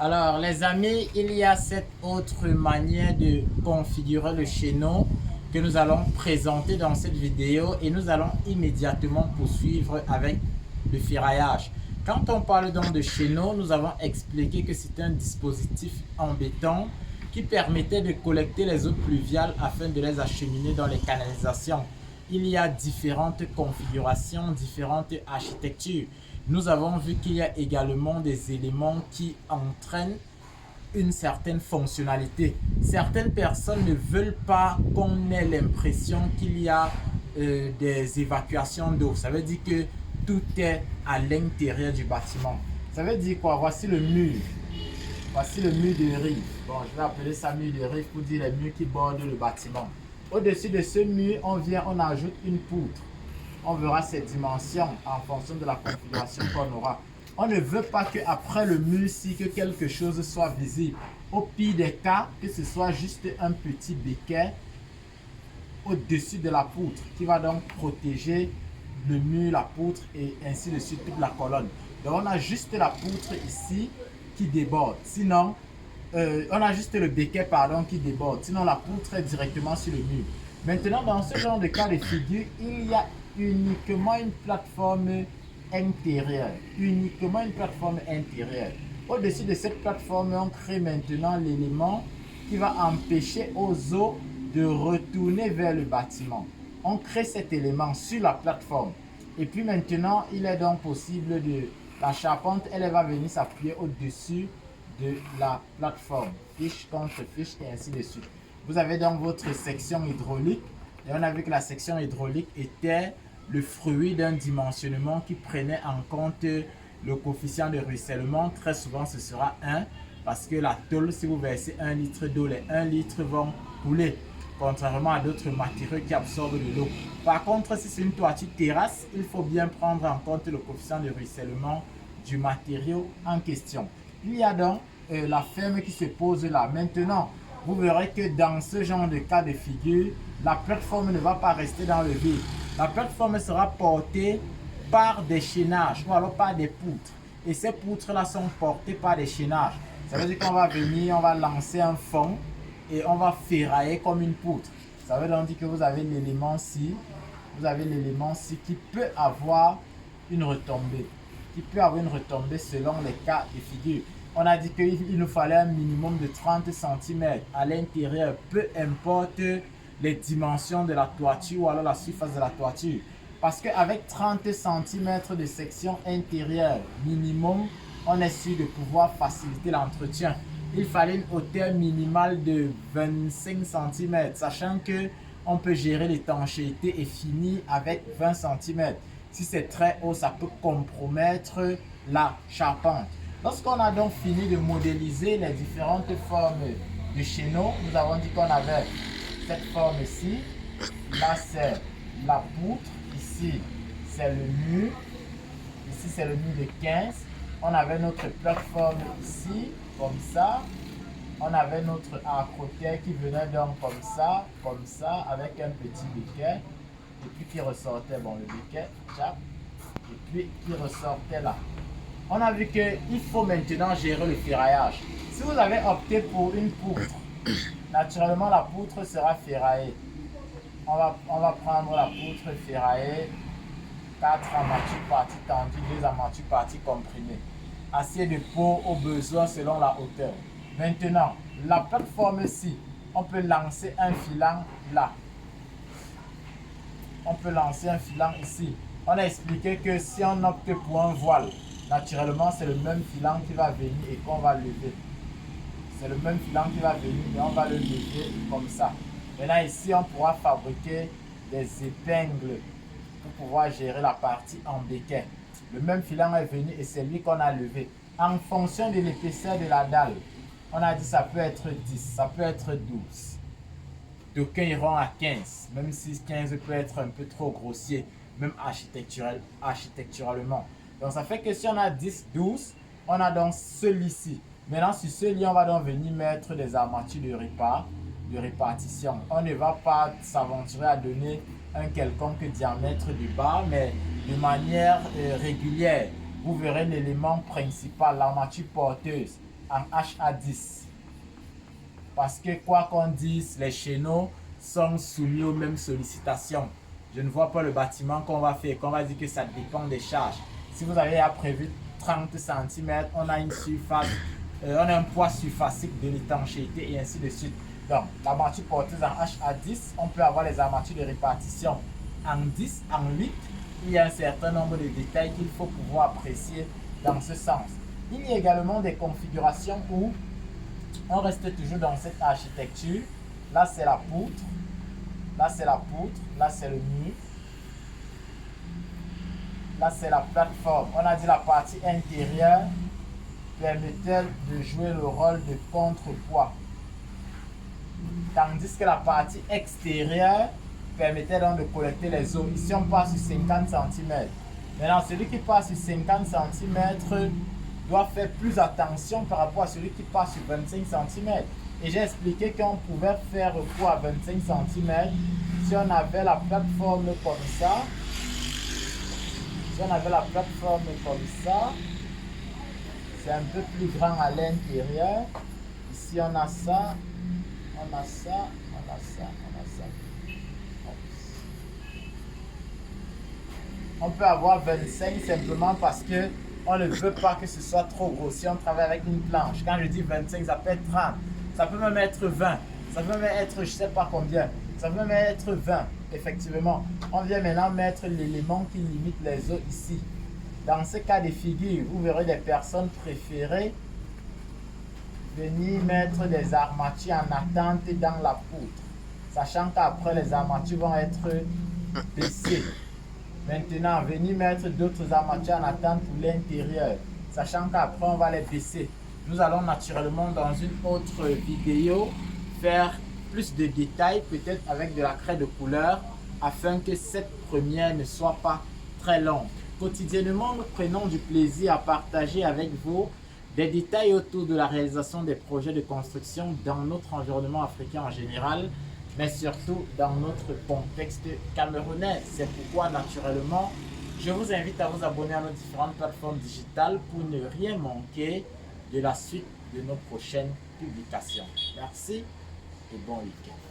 Alors les amis, il y a cette autre manière de configurer le chaînon que nous allons présenter dans cette vidéo et nous allons immédiatement poursuivre avec le ferraillage. Quand on parle donc de chaînon, nous avons expliqué que c'est un dispositif en béton qui permettait de collecter les eaux pluviales afin de les acheminer dans les canalisations. Il y a différentes configurations, différentes architectures. Nous avons vu qu'il y a également des éléments qui entraînent une certaine fonctionnalité. Certaines personnes ne veulent pas qu'on ait l'impression qu'il y a des évacuations d'eau. Ça veut dire que tout est à l'intérieur du bâtiment. Ça veut dire quoi? Voici le mur. Voici le mur de rive. Bon, je vais appeler ça mur de rive pour dire les murs qui bordent le bâtiment. Au-dessus de ce mur, on ajoute une poutre. On verra ses dimensions en fonction de la configuration qu'on aura. On ne veut pas qu'après le mur-ci, que quelque chose soit visible. Au pire des cas, que ce soit juste un petit béquet au-dessus de la poutre qui va donc protéger le mur, la poutre et ainsi de suite toute la colonne. Donc on a juste la poutre ici qui déborde. Sinon, on a juste le béquet pardon, qui déborde. Sinon la poutre est directement sur le mur. Maintenant, dans ce genre de cas de figure, il y a uniquement une plateforme intérieure. Uniquement une plateforme intérieure. Au-dessus de cette plateforme, on crée maintenant l'élément qui va empêcher aux eaux de retourner vers le bâtiment. On crée cet élément sur la plateforme. Et puis maintenant, il est donc possible de... La charpente, elle va venir s'appuyer au-dessus de la plateforme. Fiche contre fiche et ainsi de suite. Vous avez donc votre section hydraulique. Et on a vu que la section hydraulique était le fruit d'un dimensionnement qui prenait en compte le coefficient de ruissellement. Très souvent, ce sera 1 parce que la tôle, si vous versez 1 litre d'eau, les 1 litre vont couler. Contrairement à d'autres matériaux qui absorbent de l'eau. Par contre, si c'est une toiture terrasse, il faut bien prendre en compte le coefficient de ruissellement du matériau en question. Il y a donc la ferme qui se pose là. Maintenant, vous verrez que dans ce genre de cas de figure, la plateforme ne va pas rester dans le vide. La plateforme sera portée par des chaînages ou alors par des poutres. Et ces poutres-là sont portées par des chaînages. Ça veut dire qu'on va venir, on va lancer un fond et on va ferrailler comme une poutre. Ça veut donc dire que vous avez l'élément-ci, qui peut avoir une retombée. Qui peut avoir une retombée selon les cas de figure. On a dit qu'il nous fallait un minimum de 30 cm à l'intérieur, peu importe les dimensions de la toiture ou alors la surface de la toiture. Parce qu'avec 30 cm de section intérieure minimum, on est sûr de pouvoir faciliter l'entretien. Il fallait une hauteur minimale de 25 cm, sachant que on peut gérer l'étanchéité et finir avec 20 cm. Si c'est très haut, ça peut compromettre la charpente. Lorsqu'on a donc fini de modéliser les différentes formes de chaînon, nous avons dit qu'on avait cette forme-ci. Là, c'est la poutre. Ici, c'est le mur. Ici, c'est le mur de 15. On avait notre plateforme ici, comme ça. On avait notre accroteur qui venait donc comme ça, avec un petit béquet. Et puis qui ressortait, bon, le béquet, tchap, et puis qui ressortait là. On a vu qu'il faut maintenant gérer le ferraillage. Si vous avez opté pour une poutre, naturellement la poutre sera ferraillée. On va prendre la poutre ferraillée, 4 armatures parties tendues, 2 armatures parties comprimées. Acier de peau au besoin selon la hauteur. Maintenant, la plateforme-ci, on peut lancer un filant là. On peut lancer un filant ici. On a expliqué que si on opte pour un voile, naturellement, c'est le même filant qui va venir et qu'on va lever. C'est le même filant qui va venir et on va le lever comme ça. Maintenant, ici, on pourra fabriquer des épingles pour pouvoir gérer la partie en béquet. Le même filant est venu et c'est lui qu'on a levé. En fonction de l'épaisseur de la dalle, on a dit ça peut être 10, ça peut être 12. D'aucuns iront à 15, même si 15 peut être un peu trop grossier, même architecturalement. Donc ça fait que si on a 10, 12, on a donc celui-ci. Maintenant sur ce lit, on va donc venir mettre des armatures de répartition. On ne va pas s'aventurer à donner un quelconque diamètre de barre, mais de manière régulière. Vous verrez l'élément principal, l'armature porteuse. en HA10. Parce que quoi qu'on dise, les chéneaux sont soumis aux mêmes sollicitations. Je ne vois pas le bâtiment qu'on va faire, qu'on va dire que ça dépend des charges. Si vous avez prévu 30 cm, on a une surface, on a un poids surfacique de l'étanchéité et ainsi de suite. Donc, l'armature porteuse en HA10, on peut avoir les armatures de répartition en 10, en 8. Il y a un certain nombre de détails qu'il faut pouvoir apprécier dans ce sens. Il y a également des configurations où on reste toujours dans cette architecture. Là, c'est la poutre. Là, c'est la poutre. Là, c'est le mur. Là, c'est la plateforme. On a dit la partie intérieure permettait de jouer le rôle de contrepoids. Tandis que la partie extérieure permettait donc de collecter les eaux. Ici, on passe sur 50 cm. Maintenant, celui qui passe sur 50 cm doit faire plus attention par rapport à celui qui passe sur 25 cm. Et j'ai expliqué qu'on pouvait faire recours à 25 cm si on avait la plateforme comme ça. Si on avait la plateforme comme ça, c'est un peu plus grand à l'intérieur. Ici, on a ça, on a ça, on a ça, on a ça. On peut avoir 25 simplement parce que on ne veut pas que ce soit trop gros. Si on travaille avec une planche, quand je dis 25, ça peut être 30, ça peut même être 20, ça peut même être je ne sais pas combien, ça peut même être 20. Effectivement, on vient maintenant mettre l'élément qui limite les eaux ici. Dans ce cas de figure, vous verrez des personnes préférées venir mettre des armatures en attente dans la poutre, sachant qu'après les armatures vont être baissées. Maintenant, venir mettre d'autres armatures en attente pour l'intérieur, sachant qu'après on va les baisser. Nous allons naturellement dans une autre vidéo faire plus de détails, peut-être avec de la craie de couleur, afin que cette première ne soit pas très longue. Quotidiennement, nous prenons du plaisir à partager avec vous des détails autour de la réalisation des projets de construction dans notre environnement africain en général, mais surtout dans notre contexte camerounais. C'est pourquoi, naturellement, je vous invite à vous abonner à nos différentes plateformes digitales pour ne rien manquer de la suite de nos prochaines publications. Merci et bon week-end.